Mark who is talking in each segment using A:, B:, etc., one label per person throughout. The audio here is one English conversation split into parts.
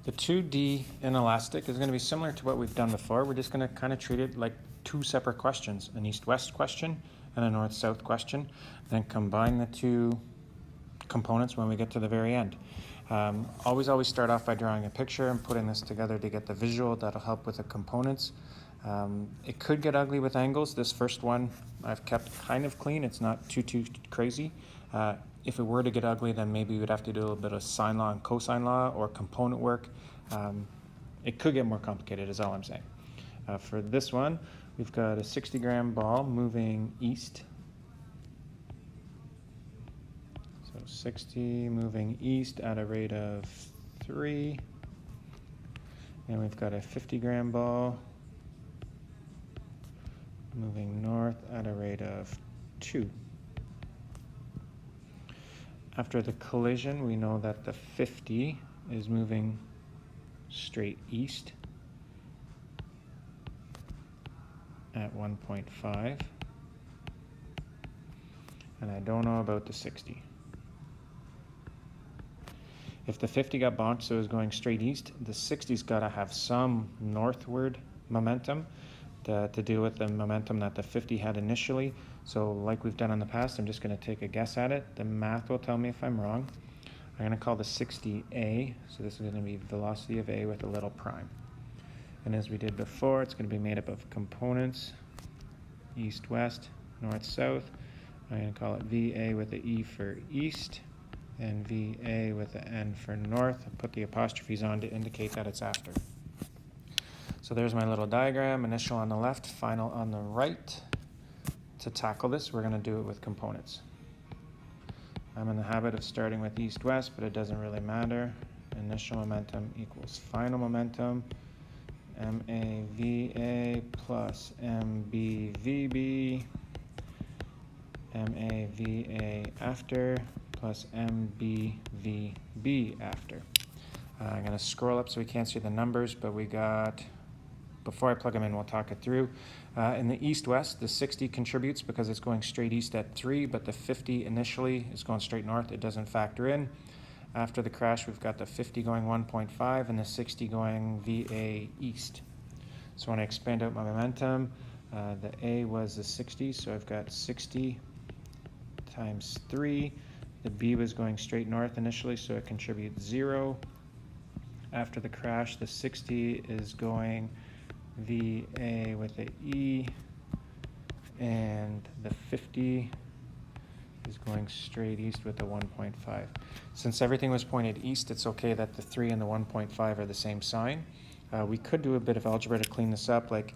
A: The 2D inelastic is going to be similar to what we've done before. We're just going to kind of treat it like two separate questions, an east-west question and a north-south question, then combine the two components when we get to the very end. Always start off by drawing a picture and putting this together to get the visual. That'll help with the components. It could get ugly with angles. This first one I've kept kind of clean. It's not too crazy. If it were to get ugly, then maybe we'd have to do a little bit of sine law and cosine law or component work. It could get more complicated is all I'm saying. For this one, we've got a 60-gram ball moving east. So 60 moving east at a rate of 3. And we've got a 50-gram ball moving north at a rate of 2. After the collision, we know that the 50 is moving straight east at 1.5. And I don't know about the 60. If the 50 got bonked, so it was going straight east, the 60's got to have some northward momentum to deal with the momentum that the 50 had initially. So like we've done in the past, I'm just going to take a guess at it. The math will tell me if I'm wrong. I'm going to call the 60 A. So this is going to be velocity of A with a little prime. And as we did before, it's going to be made up of components, east-west, north-south. I'm going to call it VA with the E for east and VA with the N for north. I'll put the apostrophes on to indicate that it's after. So there's my little diagram, initial on the left, final on the right. To tackle this, we're going to do it with components. I'm in the habit of starting with east-west, but it doesn't really matter. Initial momentum equals final momentum. MAVA plus MBVB. MAVA after plus MBVB after. I'm going to scroll up so we can't see the numbers, but we got... Before I plug them in, we'll talk it through. In the east-west, the 60 contributes because it's going straight east at 3, but the 50 initially is going straight north. It doesn't factor in. After the crash, we've got the 50 going 1.5 and the 60 going VA east. So when I expand out my momentum, the A was the 60, so I've got 60 times 3. The B was going straight north initially, so it contributes 0. After the crash, the 60 is going VA with the E, and the 50 is going straight east with the 1.5. Since everything was pointed east, it's okay that the 3 and the 1.5 are the same sign. We could do a bit of algebra to clean this up, like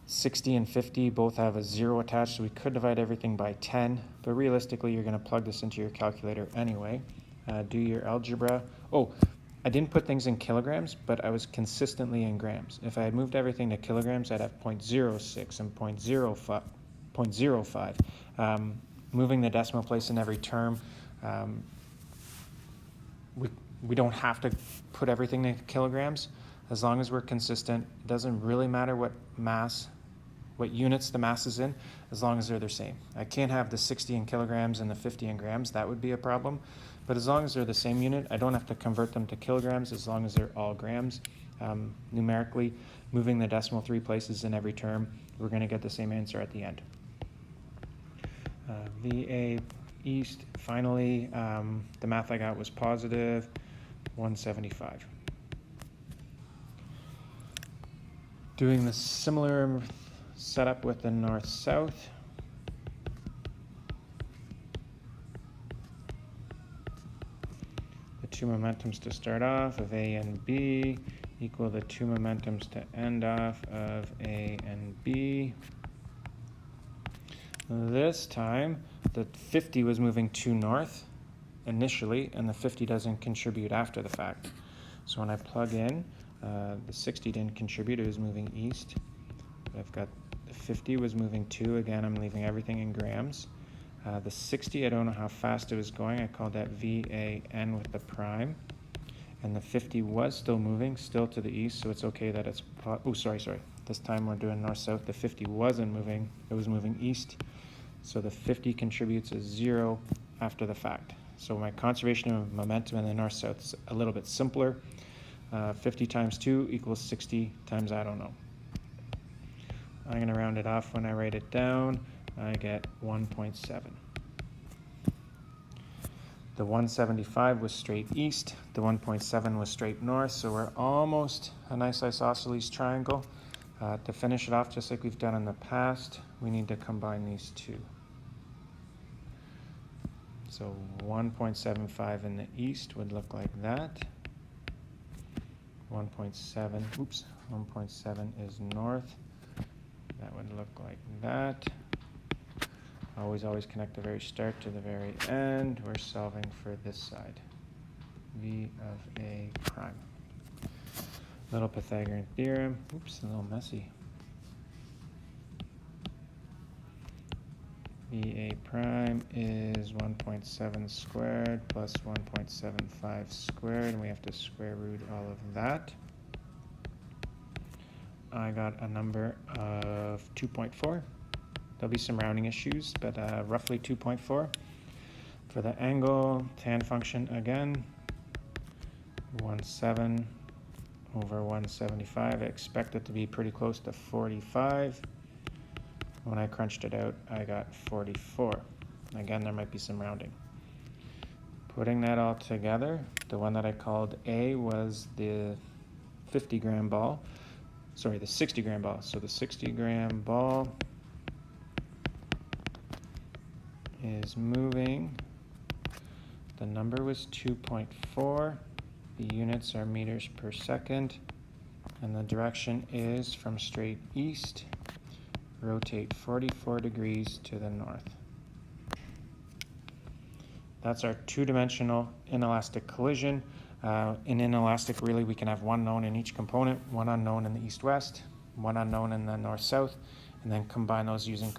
A: 60 and 50 both have a 0 attached, so we could divide everything by 10, but realistically you're going to plug this into your calculator anyway. Do your algebra. Oh, I didn't put things in kilograms, but I was consistently in grams. If I had moved everything to kilograms, I'd have 0.06 and 0.05. Moving the decimal place in every term, we don't have to put everything in kilograms. As long as we're consistent, it doesn't really matter what units the mass is in, as long as they're the same. I can't have the 60 in kilograms and the 50 in grams. That would be a problem. But as long as they're the same unit, I don't have to convert them to kilograms as long as they're all grams. Numerically, moving the decimal 3 places in every term, we're going to get the same answer at the end. VA east, finally, the math I got was positive 175. Doing the similar setup with the north-south. The two momentums to start off of A and B equal the two momentums to end off of A and B. This time, the 50 was moving to north initially, and the 50 doesn't contribute after the fact. So when I plug in, the 60 didn't contribute, it was moving east. But I've got the 50 was moving 2, again I'm leaving everything in grams. The 60, I don't know how fast it was going, I called that VAN with the prime. And the 50 was still moving, still to the east, so it's okay that it's, sorry. This time we're doing north-south, the 50 wasn't moving, it was moving east. So the 50 contributes a 0 after the fact. So my conservation of momentum in the north-south is a little bit simpler. 50 times 2 equals 60 times I don't know. I'm going to round it off when I write it down. I get 1.7. The 175 was straight east. The 1.7 was straight north. So we're almost a nice isosceles triangle. To finish it off, just like we've done in the past, we need to combine these two. So 1.75 in the east would look like that. 1.7 is north. That would look like that. Always connect the very start to the very end. We're solving for this side. V of A prime. Little Pythagorean theorem. Oops, a little messy. VA prime is 1.7 squared plus 1.75 squared, and we have to square root all of that. I got a number of 2.4. There'll be some rounding issues, but roughly 2.4. For the angle, tan function again, 1/7 over 175. I expect it to be pretty close to 45. When I crunched it out, I got 44. Again, there might be some rounding. Putting that all together, the one that I called A was the 50-gram ball. Sorry, the 60-gram ball. So the 60-gram ball is moving. The number was 2.4. The units are meters per second. And the direction is from straight east. Rotate 44 degrees to the north. That's our two-dimensional inelastic collision. In inelastic, really, we can have one known in each component, one unknown in the east-west, one unknown in the north-south, and then combine those using